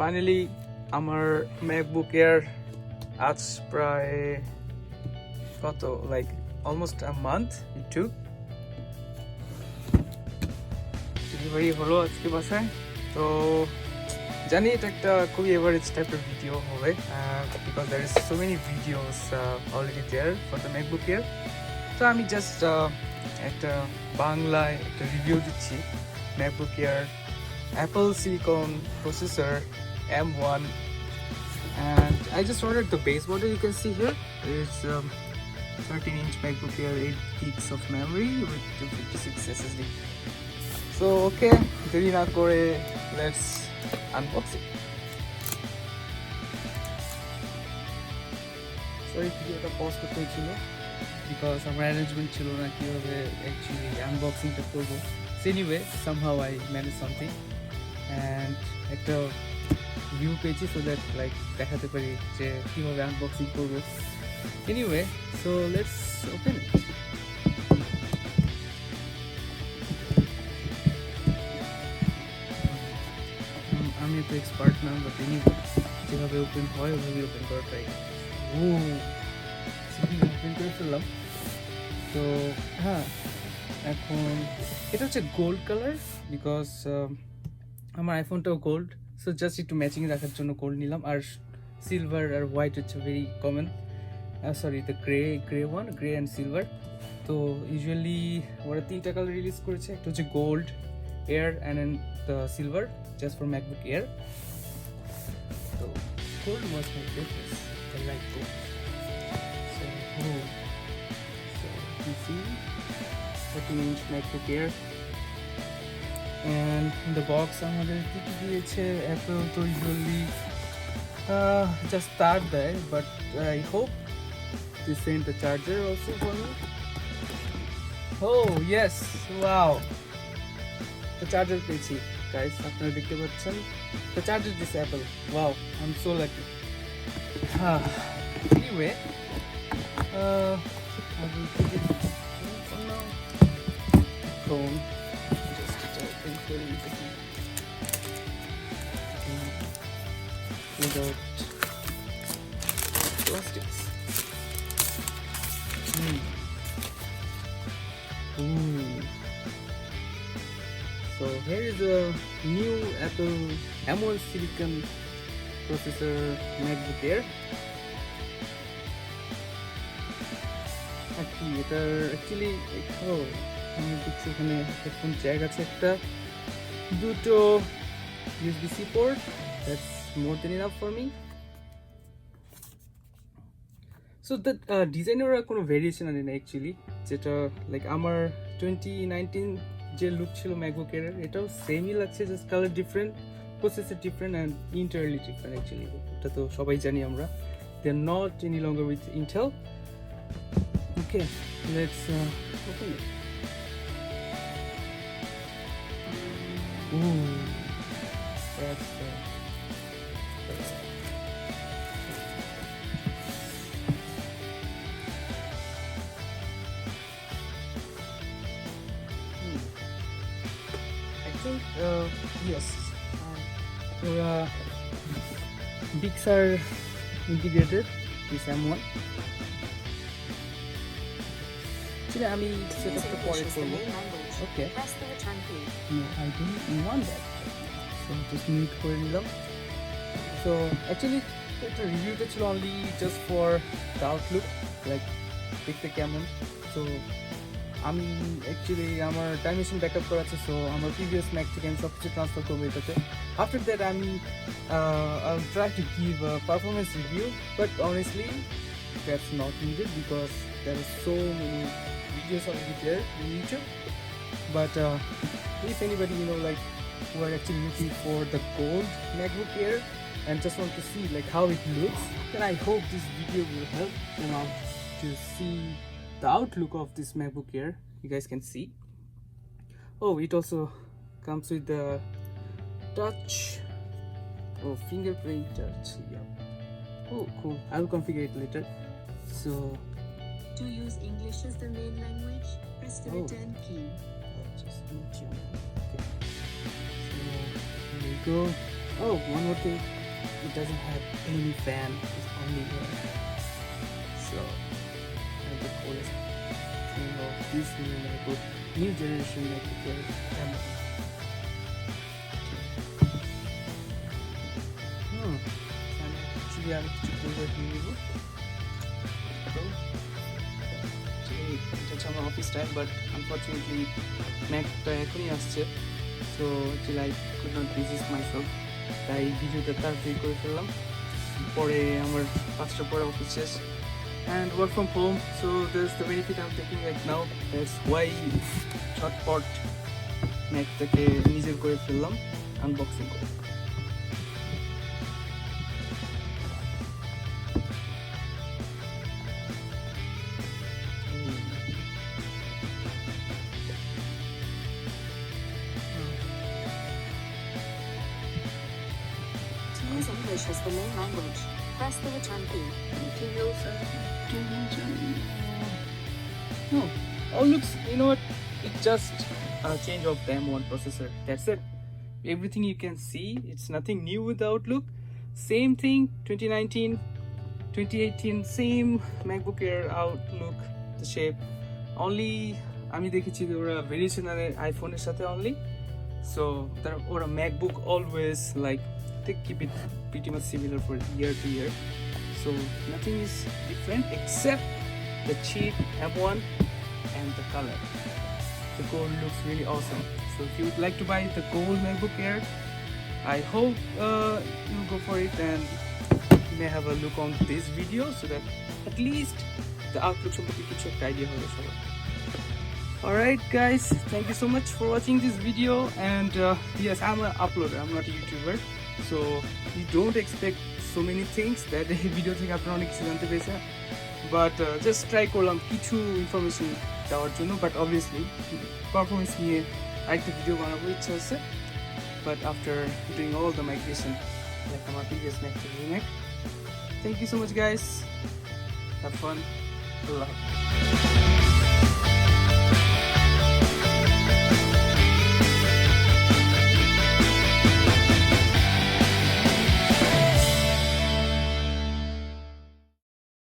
Finally আমার MacBook air আজ প্রায় কত like almost a month it took delivery হলো আজকে বাসায়। তো জানি এটা একটা খুবই এভারেজ টাইপের ভিডিও হবে because there is so many videos already there for the MacBook air. তো আমি জাস্ট একটা বাংলায় একটা রিভিউ দিচ্ছি MacBook Air Apple Silicon processor M1, and I just ordered the base model. You can see here it's 13-inch MacBook Air, 8 gigs of memory with 256 SSD. So okay, দেরি না করে let's unbox it. Sorry, ভিডিওটা pause করতে হয়েছিল because আমার arrangement ছিল না কিভাবে অ্যাকচুয়ালি আনবক্সিংটা করবো। Anyway somehow I managed something and একটা ভিউ পেয়েছি সো দ্যাট লাইক দেখাতে পারি যে কীভাবে আনবক্সিং করবো। Anyway so let's open it. আমি তো এক্সপার্ট না, বাট এনিওয়ে যেভাবে ওপেন হয় ওভাবে ওপেন করা ট্রাই ওপেন করে ফেললাম। তো হ্যাঁ, এখন এটা হচ্ছে গোল্ড কালার বিকজ আমার আইফোনটাও গোল্ড, সো জাস্ট একটু ম্যাচিং রাখার জন্য গোল্ড নিলাম। আর সিলভার আর হোয়াইট হচ্ছে very common, sorry the grey and silver. তো ইউজুয়ালি ওরা 3টা কালার রিলিজ করেছে, একটা হচ্ছে gold, air and the silver just for MacBook air. তো gold was my favourite, I like gold. So you see 13-inch MacBook Air. And in the box আমাদের কি কি দিয়েছে, অ্যাপল তো ইউজুয়ালি জাস্ট তার দেয়, but I hope they sent the charger also for me. Oh yes, wow, the charger পেয়েছি guys, আপনারা দেখতে পাচ্ছেন the charger this Apple. Wow, I'm so lucky. Anyway, I will keep it for now. Phone without plastics. So here is a new Apple M1 Silicon processor MacBook Air. এটার actually আমি দেখছি এখানে headphone Jack আছে, একটা দুটো USB-C port, that's more then enough for me. So that ডিজাইনের কোনো variation আনি না অ্যাকচুয়ালি, যেটা লাইক আমার 2019 যে লুক ছিল ম্যাকবুক এর, এটাও সেমই লাগছে, just colour different, processor different and entirely different actually. এটা তো সবাই জানি আমরা, they are not any longer with Intel. Okay, let's open it. Ooh, that's I think yes, bigs are integrated this M1. আমি সেটআপটা পরে করব। Okay, no I don't want that, so just mute করে নিলাম। সো অ্যাকচুয়ালি এটা রিভিউটা ছিল only just for the outlook, like দেখতে কেমন। সো আমি অ্যাকচুয়ালি আমার টাইম মেশিন ব্যাকআপ করা আছে, সো আমার প্রিভিয়াস ম্যাক থেকে আমি সব কিছু ট্রান্সফার করবো এটাতে। আফটার দ্যাট আমি I will try to give a performance review, but honestly that's not needed because there are so many videos already there in YouTube. But if anybody like who are actually looking for the gold MacBook Air and just want to see like how it looks, then I hope this video will help them out to see the outlook of this MacBook Air. You guys can see. Oh, it also comes with the touch, fingerprint touch. Yeah. Oh, cool. I will configure it later. So to use English as the main language, press the return key. Just okay. So here we go. Oh, one more thing, it doesn't have any fan, it's only air. So the coolest thing of this new MacBook, new generation MacBook Air M1. Actually আমি কিছু পূর্বে নিয়ে নেব। এটা হচ্ছে আমার office time, but unfortunately ম্যাকটা এখনই আসছে, so actually I could not resist myself, তাই ভিডিওটা তাড়াতাড়ি করে ফেললাম। পরে আমার 5টার পরে অফিস শেষ and work from home, so there's the benefit I'm taking right now. That's why ঝটপট ম্যাকটাকে নিজের করে ফেললাম আনবক্সিং করে। To use English as the main language, press the return key. No, all looks, you know what, it's just a change of the M1 processor, that's it. Everything you can see, it's nothing new with the Outlook. Same thing, 2019, 2018, same MacBook Air Outlook, the shape. Only আমি দেখেছি যে ওরা variation আনে আইফোনের সাথে only, so তার ওরা MacBook always like they keep it pretty much similar for year to year, so nothing is different except the cheap M1 and the color. The gold looks really awesome, so if you would like to buy the gold MacBook Air, I hope you'll go for it, and you may have a look on this video so that at least the Outlook সম্পর্কে কিছু একটা idea হবে সবার। Alright guys, thank you so much for watching this video, and yes, I'm an uploader, I'm not a YouTuber, so you don't expect so many things that এই video থেকে আপনারা অনেক কিছু জানতে পেরেছেন, বাট জাস্ট ট্রাই করলাম কিছু information দেওয়ার জন্য, বাট অবভিয়াসলি পারফরমেন্স নিয়ে আরেকটা ভিডিও বানাবো ইচ্ছা আছে, but after doing all the migration like আমার previous Mac to remake. Thank you so much guys, have fun, আল্লাহ হাফেজ।